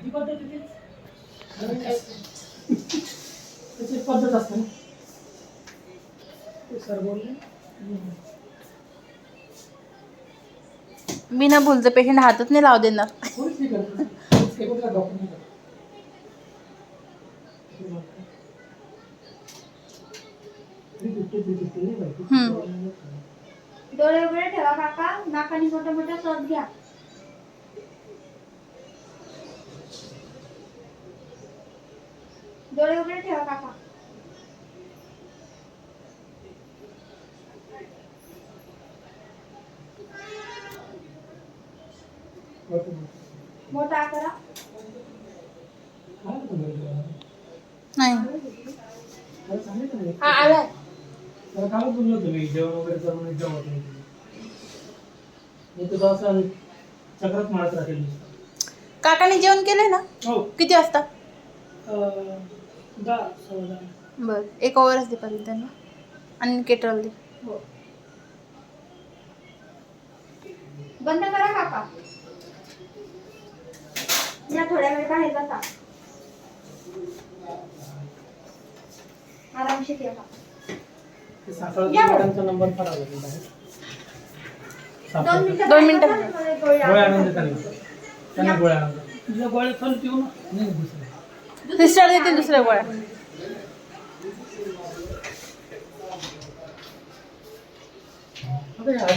ही पद्धत आहे त्याची पद्धत असते ना ते सर बोलले बिना भूलचं पेशंट हातच नाही लावू देणार. कोणीच नाही करत कोणीच काही कुठला डॉक्टर नाही करत डोळे उघडे ठेवा काका, नाकाने मोठा मोठा श्वास घ्या. डोळे उघडे ठेवा काका. मोठा करा. नाही हा आलाय. त्याला कालच बोललो होतो मी जेवण वगैरे करून एकदम होतं मी तुझं असं चक्रात मारत राहील. काकाने जेवण केलंय ना? हो किती वाजता? 10-10. बरं, एक ओव्हरच दे पाहिजे त्यांना आणि केटरल दे. हो. बंद करा काका. या थोड्या वेळ बाहेर बसा. आरामशीर या काका. ते साखळच्या मॅडमचा नंबर फार आवडलेला आहे. 2 मिनिटं. 2 मिनिटं. गोळ्या आणून दे त्यांना गोळ्या आणून दे. तुझ्या गोळ्या खाली ठेवू ना नाही दुसऱ्या सिस्टर देतील दुसऱ्या गोळ्या. आता